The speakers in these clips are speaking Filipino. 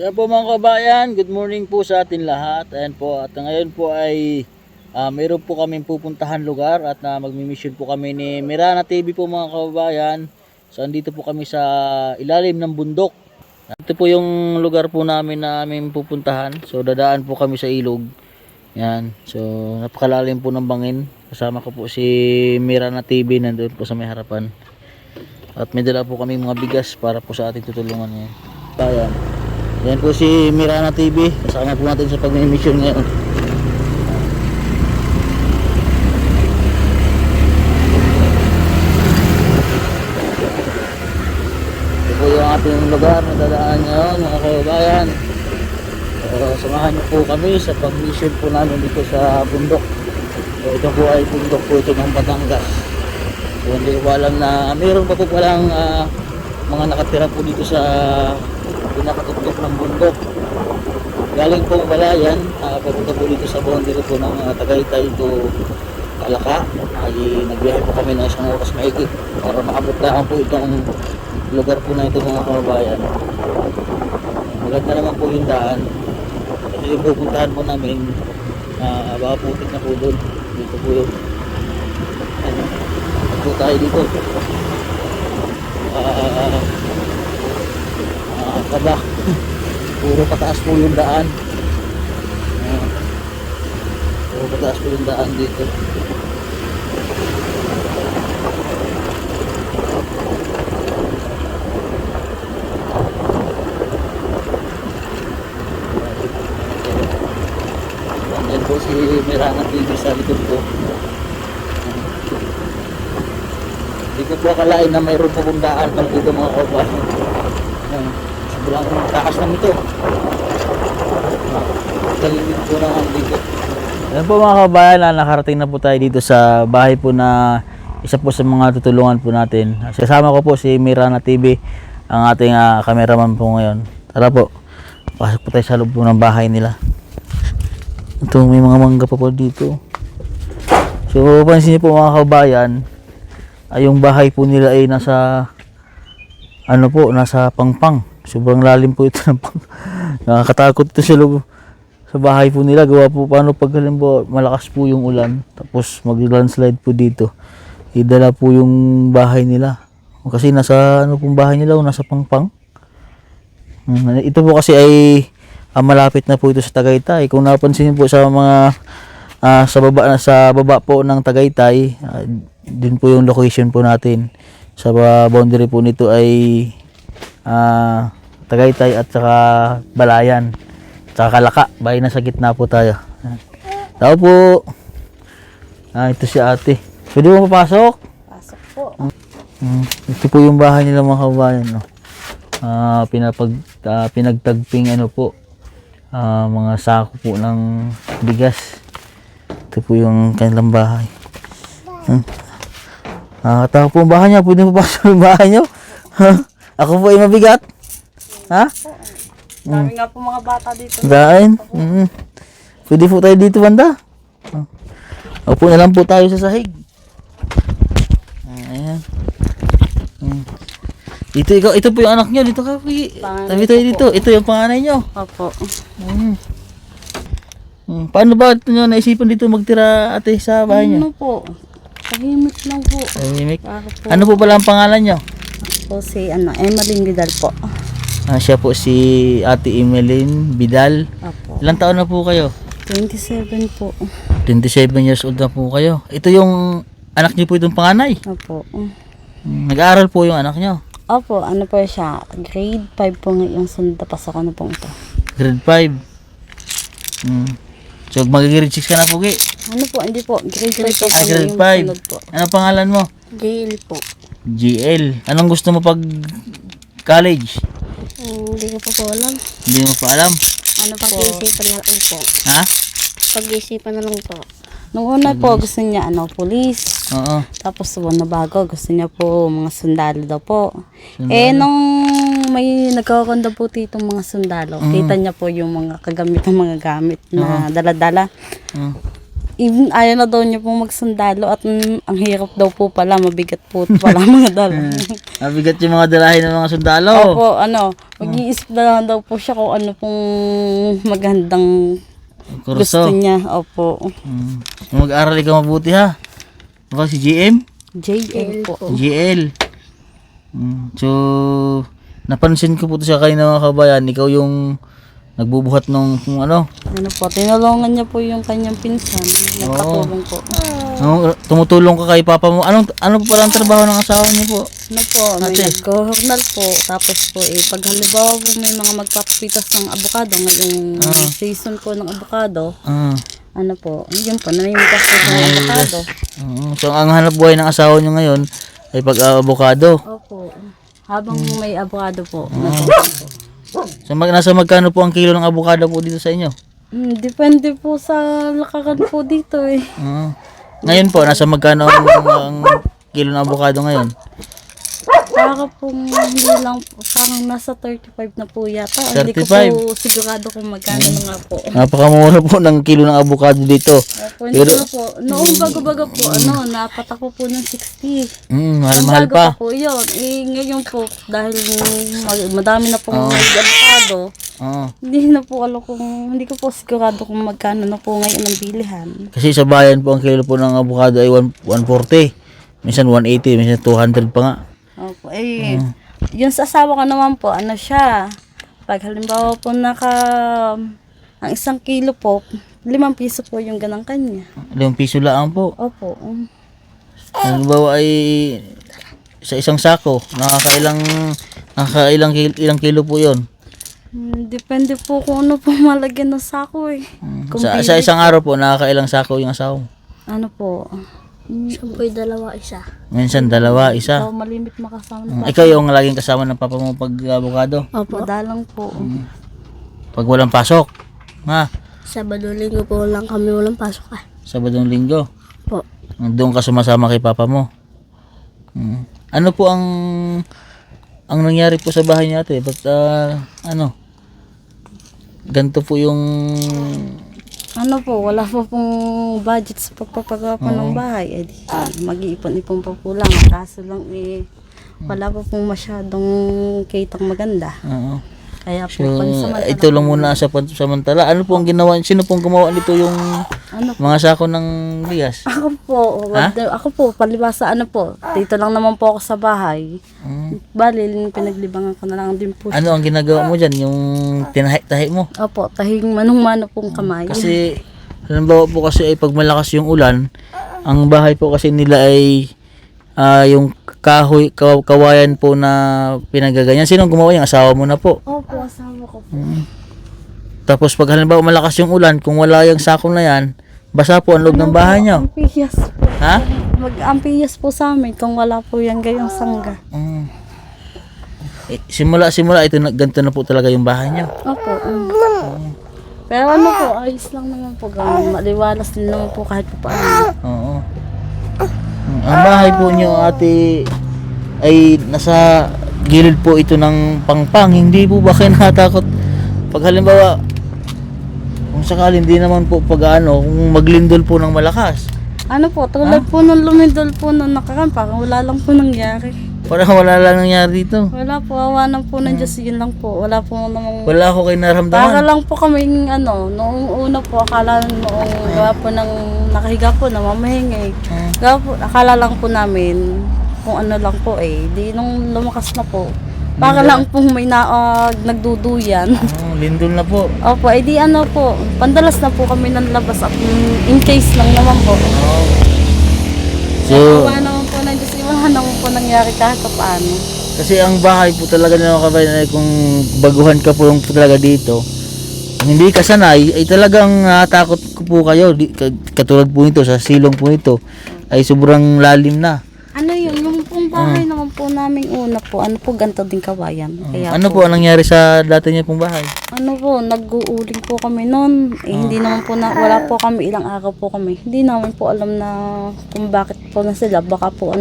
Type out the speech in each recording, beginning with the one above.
Yan po mga kabayan, good morning po sa atin lahat. Ayan po, at ngayon po ay mayroon po kaming pupuntahan lugar at magmi-mission po kami ni Mirana TV po mga kabayan. So andito po kami sa ilalim ng bundok. Ito po yung lugar po namin na aming pupuntahan. So dadaan po kami sa ilog. Yan, so napakalalim po ng bangin. Kasama ko po si Mirana TV, nandun po sa may harapan. At may dala po kami mga bigas para po sa ating tutulungan ngayon. Ayan. Yan po si Mirana TV. Kasama po natin sa pag-mission ngayon. Ito po yung ating lugar na dadaan ngayon mga kababayan. Samahan niyo po kami sa pag-mission po namin dito sa bundok. So, ito po ay bundok po ito ng Batangas. So, hindi ko alam na mayroon pa po palang mga nakatira po dito sa pinakatutok ng bundok. Galing po Balayan, papunta po dito sa boundary po ng Tagaytay to Calaka. Ay nagbiyahe po kami ng isang oras mahigit para maabot lang po itong lugar po na ito mga kababayan. Maganda naman po yung daan. Kasi yung pupuntahan po namin, baka putik na po doon. Dito po yung po tayo dito. Kaba. Puro pataas po yung daan. Puro pataas po yung daan dito. Andyan po si Mirana TV sa likod ko. Hindi ko po akalain na mayroon po kong daan pang dito mga kabayan. Sobrang taas naman ito. Talimit po naman dito. Ayan po mga kabayan, nakarating na po tayo dito sa bahay po na isa po sa mga tutulungan po natin. Kasama ko po si Mirana TV, ang ating cameraman po ngayon. Tara po, pasok po tayo sa loob po ng bahay nila. Ito, may mga mangga pa po dito. So pansin niyo po mga kabayan, ay yung bahay po nila ay nasa ano po, nasa pangpang. Sobrang lalim po ito ng pang. Nakakatakot ito sa loob sa bahay po nila. Gawa po paano pag halimbawa malakas po yung ulan, tapos mag-landslide po dito. Idala po yung bahay nila. Kasi nasa ano pong bahay nila, nasa pangpang. Ito po kasi ay malapit na po ito sa Tagaytay. Kung napansin niyo po sa mga sa baba po ng Tagaytay, din po yung location po natin. Sa boundary po nito ay Tagaytay at saka Balayan, saka Calaka. Bahay na sa gitna po tayo. Tao po. Ito si ate. Pwede mo papasok? Pasok po. Ito po yung bahay nila mga kabayan. No? Pinagtagping ano po, mga sako po ng bigas. Ito po yung kanilang bahay. Tao po ang bahay niya. Pwede mo pasok yung bahay niyo? Ako po ay mabigat. Ha? Dami nga po mga bata dito. Dahil? Pwede po tayo dito banda. Upo na lang po tayo sa sahig. Ayan. Ito po yung anak niyo. Dito ka po. Tabi tayo dito. Ito yung panganay niyo. Opo. Paano ba niyo naisipan dito magtira ate sa bahay niyo? Ano po? Tahimik lang po. Tahimik. Po. Ano po pala ang pangalan niyo? Po si Emeline Vidal po. Siya po si Ate Emeline Vidal. Opo. Ilang taon na po kayo? 27 po. 27 years old na po kayo. Ito yung anak niyo po itong panganay. Opo. Nag-aaral po yung anak niyo. Opo, ano po siya? Grade 5 po ngayong sunod na pasok ano po ito. Grade 5. So mag-grade 6 ka na po, Gi? Ano po, hindi po. Grade 5 po. Grade ngayong 5. sunod po. Ano pangalan mo? Gail po. GL. Anong gusto mo pag college? Hindi ko po alam. Hindi mo pa alam. Ano pag-iisipan na lang po. Ha? Pag-iisipan na lang po. Nung una po, gusto niya police. Oo. Tapos na bago, gusto niya po mga sundalo daw po. Sundalo. Nung may nagkakanda po dito mga sundalo, kita niya po yung mga kagamit ng mga gamit na dala-dala. even ayaw na daw niya pong magsundalo at ang hirap daw po pala, mabigat po pala mga dala. Mabigat yung mga dalahin ng mga sundalo. Opo, mag-iisip na lang daw po siya kung ano pong magandang gusto Kurso. niya. Opo. Mag-aral ka mabuti ha. Ako si GM? JL po. GL. So, napansin ko po to sa kanina mga kabayan, ikaw yung nagbubuhat nung kung ano. Ano po, tinulungan niya po yung kanyang pinsan. Nagkatulong po. Tumutulong ka kay papa mo. Ano po pala ang trabaho ng asawa niyo po? Ano po, may Ate. nagko-hornal po. Tapos po, pag halimbawa po may mga magpapapitas ng abukado, ngayong season po ng abukado, ano po, yun po, namimitas po ng abukado. So, ang hanap buhay ng asawa niyo ngayon ay pag-avocado. Opo. Habang may abukado po. So, nasa magkano po ang kilo ng avocado po dito sa inyo? Depende po sa lakaran po dito eh. Ngayon po, nasa magkano ang kilo ng avocado ngayon? Para po hindi lang po, parang nasa 35 na po yata. Hindi ko 35? po sigurado kung magkano na nga po. Napakamura po ng kilo ng avocado dito. Opo, hindi na po. Noong bago-bago po, napatakbo po ng 60. Mahal-mahal Bago pa. po yun. Ngayon po, dahil madami na pong avocado, hindi na po alam kung, hindi ko po sigurado kung magkano na po ngayon ang bilihan. Kasi sa bayan po, ang kilo po ng avocado ay 140. Minsan 180, minsan 200 pa nga. Opo, yung sa asawa ko naman po, ano siya, pag halimbawa po ang 1 kilo po, 5 piso po yung ganang kanya. 5 piso lang po. Opo. Halimbawa ay sa isang sako, ilang kilo po yon. Depende po kung ano po malagyan ng sako eh. Sa isang araw po, nakakailang sako yung asawa mo? Ano po? Sampoy, dalawa, isa. Minsan 2, isa. So, malimit makasama na Ikaw yung laging kasama ng papa mo pag avocado. Opo. Madalang po. Pag walang pasok. Ha? Sabado, linggo po lang kami walang pasok Sabadong linggo. Po. Doon ka sumasama kay papa mo. Ano po ang nangyari po sa bahay niya ate? Ba't ganito po yung Ano po, wala po pong budget sa pagpapagawa po ng bahay. Mag-iipon-ipon pa po lang. Kaso lang wala po pong masyadong kitang maganda. Kaya po, pansamantala. ito lang muna sa samantala. Ano po ang ginawa? Sino pong gumawa nito yung mga sako ng bigas? Ako po, palibasa dito lang naman po ako sa bahay. Bali, pinaglibangan ko na lang din po. Ano ang ginagawa mo dyan? Yung tinahi-tahi mo? Opo, tahing manong-mano pong kamay. Kasi, halimbawa po kasi ay pag malakas yung ulan, ang bahay po kasi nila ay yung kawayan po na pinagaganyan. Sinong gumawa yung asawa mo na po? Opo, asawa ko po. Tapos pag halimbawa malakas yung ulan, kung wala yung sako na yan, basa po ang loob ng bahay nyo. Ampiyas po. Ha? Mag-ampiyas po sa amin kung wala po yung gayong sangga. Simula ito ganito na po talaga yung bahay nyo. Opo. Pero ano po, ayos lang naman po. Maliwalas din naman po kahit po paano. Oo. Ang bahay po nyo ate ay nasa gilid po ito ng pangpang. Hindi po ba kayo nakatakot pag halimbawa kung sakali hindi naman po pag kung maglindol po ng malakas? Ano po, tulad po nung lumindol po nung nakakampa, wala lang po nangyari. Parang wala lang nangyari dito. Wala po, awa ng po ng Diyos, yun lang po. Wala po namang... Wala ako kayo Para naramdaman. lang po kami, noong una po, akala noong gawa po ng nakahiga po, namamahingi. Gawa po, akala lang po namin kung ano lang po di nung lumakas na po. Para lang po may nagduduyan. Lindol na po. Opo, di ano po, pandalas na po kami ng labas at in case lang naman po. So, Awa naman po ng Diyos, iwahan naman po nangyari kahit pa paano. kasi ang bahay po talaga ng mga kabayan ay kung baguhan ka po talaga dito, kung hindi ka sanay, ay talagang natakot ko po kayo. Katulad po nito, sa silong po nito, ay sobrang lalim na. Ano yun, yung pong bahay naman po namin una po, ano po, ganito din kawayan. Kaya Ano po ang nangyari sa dati niya pong bahay? ano po, nag-uuling po kami noon. Hindi naman po wala po kami, ilang araw po kami. Hindi naman po alam na kung bakit po na sila. Baka po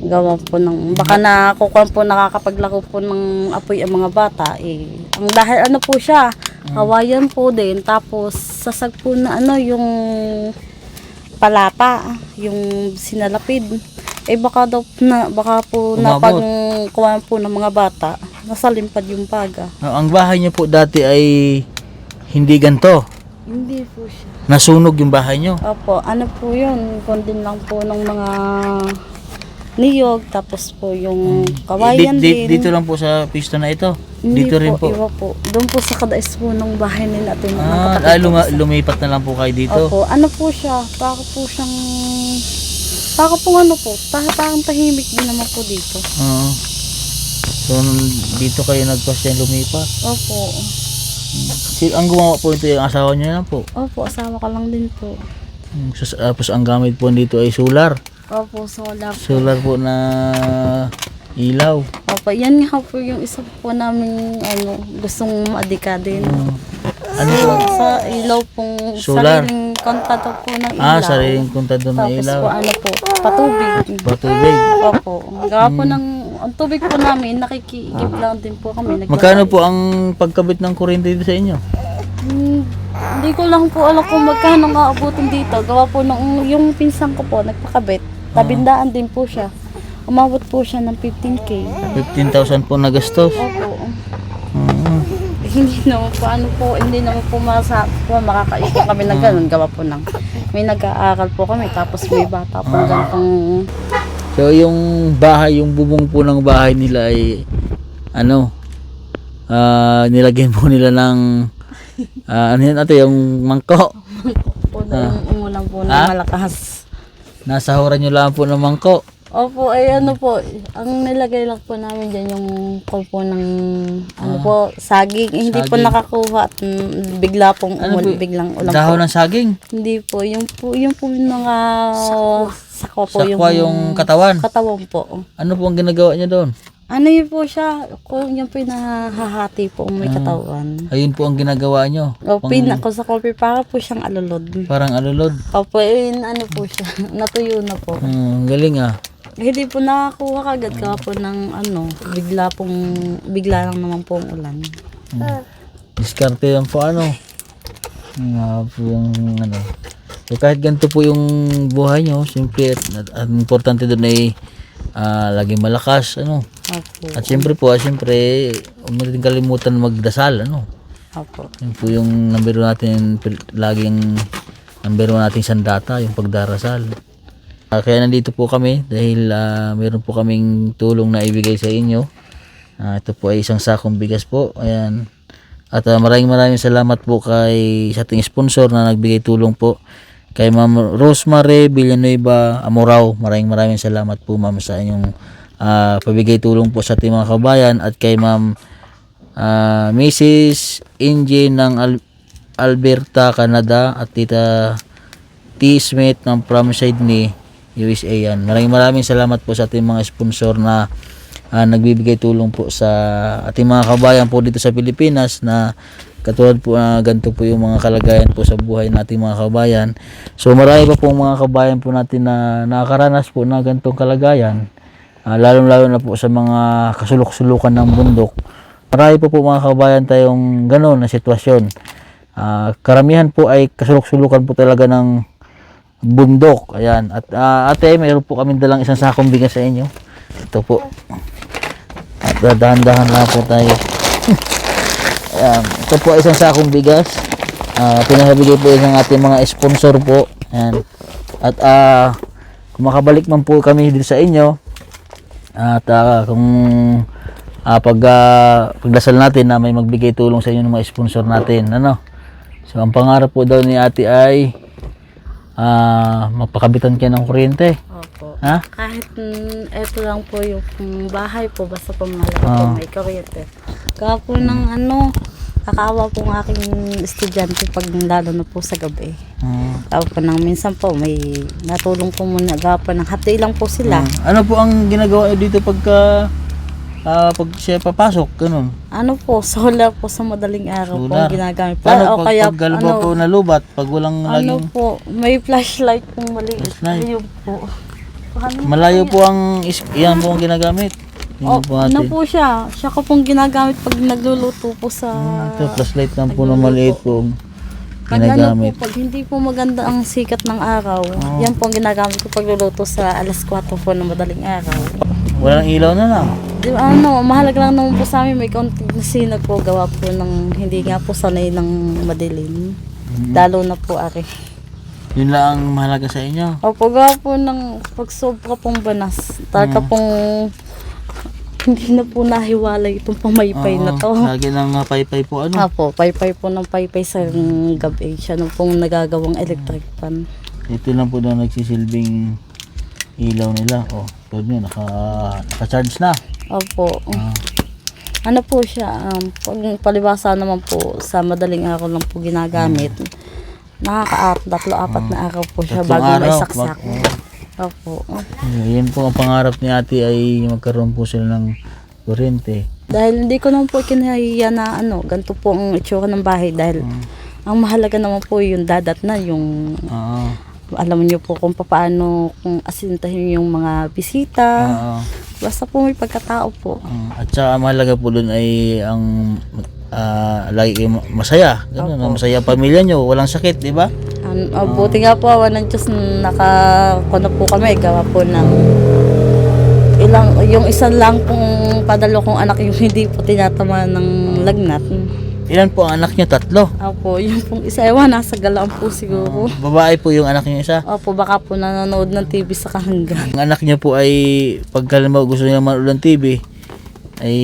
gawa po baka nakakapaglaro po ng apoy ang mga bata. Ang dahil ano po siya, kawayan po din. Tapos sasag po na yung palapa, yung sinalapid. Baka po Umabot. kuha po ng mga bata, nasa limpad yung paga. Ang bahay niyo po dati ay hindi ganto. Hindi po siya. Nasunog yung bahay niyo. Opo, ano po yun, kundin lang po ng mga niyog, tapos po yung kawayan din. Dito lang po sa pisto na ito. Hindi Dito rin po. Iba po. Doon po sa kadais po ng bahay nila at yung mga Ah, kapatid ko. lumipat na lang po kayo dito. Opo, ano po siya, baka po ano po, parang tahimik din naman po dito. Oo. So, dito kayo nagpasya lumipat. Opo, Ang gumawa po ito yung asawa niyo na po. opo, asawa ka lang din po. Tapos ang gamit po dito ay solar. Opo, solar po. Solar po na ilaw. Opo, yan nga po yung isa po namin gustong maadika din. Ano po? Sa ilaw pong Solar. sariling kontado po ng ilaw. Sariling kontador na Tapos ilaw. po patubig. Patubig. Opo, gawa po ang tubig po namin, nakikigib lang din po kami. Magkano po ang pagkabit ng kuryente dito sa inyo? Hindi ko lang po alam kung magkano nga abutin dito. Gawa po yung pinsan ko po, nagpakabit. Tabindaan din po siya. Umabot po siya ng 15K. 15,000 po nagastos. Opo. Mm. Hindi naman po makakaipon kami na ganun. Gawa po may nag-aaral po kami, tapos may bata po ganitong. So yung bahay, yung bubong po ng bahay nila ay nilagyan po nila ng ano yan ate, yung mangko. Po na yung umulang po ng malakas. Nasahuran nyo lang po ng mangko. Opo, ang nilagay lang po namin dyan yung po ng saging. Hindi po Saging. nakakuha at bigla pong biglang ulam Dahon po. ng saging. Hindi po, yung mga sakwa po. Sakwa yung katawan. Katawan po. Ano po ang ginagawa niya doon? Ano yun po siya, kung yun po yung nahahati po may katawan. Ayun po ang ginagawa nyo. Opo, kung sa coffee, para po siyang alulod. Parang alulod. Opo, po siya, natuyo na po. Galing ah. Hindi po nakakuha kagad ka po ng bigla lang naman po ang ulan. Diskarte yan po Nga po yung So kahit ganito po yung buhay nyo, simple at importante doon ay laging malakas Opo. At siyempre huwag mo natin kalimutan magdasal Opo. Yun po yung number 1 natin, laging number 1 nating sandata, yung pagdarasal. Kaya nandito po kami dahil meron po kaming tulong na ibigay sa inyo. Ito po ay isang sakong bigas po. Ayan. At maraming salamat po sa ating sponsor na nagbigay tulong po. Kay Ma'am Rosemary Villanueva Amorao. Maraming salamat po ma'am sa inyong pabigay tulong po sa ating mga kabayan. At kay Ma'am Mrs. Inge ng Alberta, Canada. At Tita T. Smith ng from Sydney, USA yan. Maraming salamat po sa ating mga sponsor na nagbibigay tulong po sa ating mga kabayan po dito sa Pilipinas na katulad po ganito po yung mga kalagayan po sa buhay nating mga kabayan. So marami pa pong mga kabayan po natin na nakakaranas po na ganitong kalagayan, lalo na po sa mga kasulok-sulukan ng bundok. Marami po mga kabayan tayong gano'n na sitwasyon. Karamihan po ay kasulok-sulukan po talaga ng bundok. Ayan. At ate, mayroon po kami dalang isang sakong bigas sa inyo. Ito po. At dahan-dahan lang po tayo. Ayan. Ito po isang sakong bigas. Pinabigay po ng ating mga sponsor po. Ayan. At kung makabalik man po kami dito sa inyo, at kung pagdasal natin na may magbigay tulong sa inyo ng mga sponsor natin. So ang pangarap po daw ni ate ay magpakabitan kayo ng kuryente. Opo. Ha? Kahit eto lang po yung bahay po, basta po po may kuryente. Kaya po kakaawa po ng aking estudyante pag lalo na po sa gabi. Kaya po minsan po may natulong po muna. Kaya po hati lang po sila. Ano po ang ginagawa nyo dito pag siya papasok? Ganun. Solar po sa madaling araw po Solar. ang ginagamit. Paano pag po nalubat? Pag walang laging may flashlight pong maliit. Flashlight. Ayun po. malayo po yan po ang ginagamit. Yun po natin. Po siya. Siya ko pong ginagamit pag nagluluto po sa. Ito, flashlight lang po na maliit po. Pag ano ginagamit. po, pag hindi po maganda ang sikat ng araw, yan po ang ginagamit ko pagluluto sa alas 4 po ng madaling araw. Walang ilaw na lang. Di ba, ano, mahalaga lang naman po sa amin, may kaunting sinag po gawa po ng hindi nga po sanay ng madilim. Lalo na po ari. Yun lang ang mahalaga sa inyo. Opo, gawa po ng pagsobra pong banas. Talaga pong hindi na po nahiwalay itong pamaypay na to. Lagi ng paypay po ano. Opo, paypay po ng paypay sa gabi. Siya nung pong nagagawang electric fan. Ito lang po daw nagsisilbing ilaw nila. Oh, tulad nyo, naka-charge na. Opo. Ano po siya, pag palibasa naman po sa madaling araw lang po ginagamit. Apat na araw po siya Tatlong bago araw, maisaksak. Opo. Yan po ang pangarap ni ate ay magkaroon po sila ng kuryente. Dahil hindi ko naman po kinahiya na ganito po ang itsura ng bahay dahil ang mahalaga naman po yung dadat na yung alam niyo po kung paano kung asintahin yung mga bisita. Basta po may pagkatao po. At saka mahalaga po doon ay ang lagi kayo masaya. Ganun, masaya ang pamilya nyo, walang sakit, di ba? Buti nga po, awan ng Diyos, nakakuno po kami, gawa po ng yung isa lang pong padalo kong anak yung hindi po tinatama ng lagnat. Ilan po ang anak nyo? 3? Opo, yung pong isa, ewan, nasa galaan po siguro. Babae po yung anak nyo isa? Opo, baka po nanonood ng TV sa kahanggan. Ang anak nyo po ay pagka gusto niya manood ng TV ay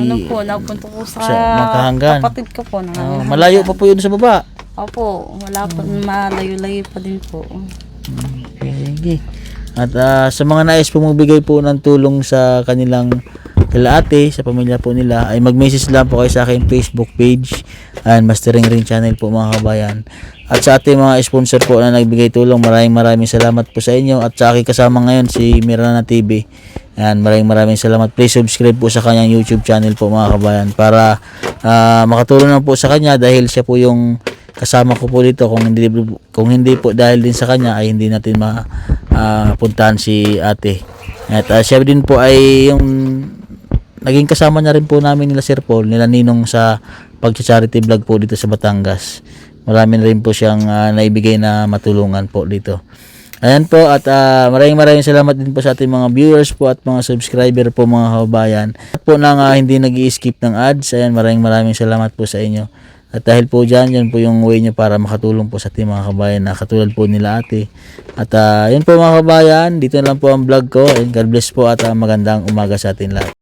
Ano po, napunta po sa Magkahanggan. kapatid ko po. malayo pa po yun sa baba. Opo, wala po, malayo-layo pa din po. Okay. At sa mga nais po magbigay po ng tulong sa kanilang kila ate, sa pamilya po nila, ay mag-message lang po kayo sa aking Facebook page and Mastering Ring channel po mga kabayan. At sa ating mga sponsor po na nagbigay tulong, maraming salamat po sa inyo. At sa aking kasama ngayon si Mirana TV. And maraming salamat. Please subscribe po sa kanyang YouTube channel po mga kabayan para makatulong na po sa kanya dahil siya po yung kasama ko po dito. Kung hindi po dahil din sa kanya ay hindi natin mapuntahan si ate. At siya din po ay yung naging kasama na rin po namin nila Sir Paul, nila Ninong sa pag-charity vlog po dito sa Batangas. Marami na rin po siyang naibigay na matulungan po dito. Ayan po, at maraming salamat din po sa ating mga viewers po at mga subscriber po mga kabayan. At po nang hindi nag-i-skip ng ads, ayan, maraming salamat po sa inyo. At dahil po dyan, yan po yung way nyo para makatulong po sa ating mga kabayan na katulad po nila ate. At yun po mga kabayan, dito na lang po ang vlog ko. And God bless po at magandang umaga sa ating lahat.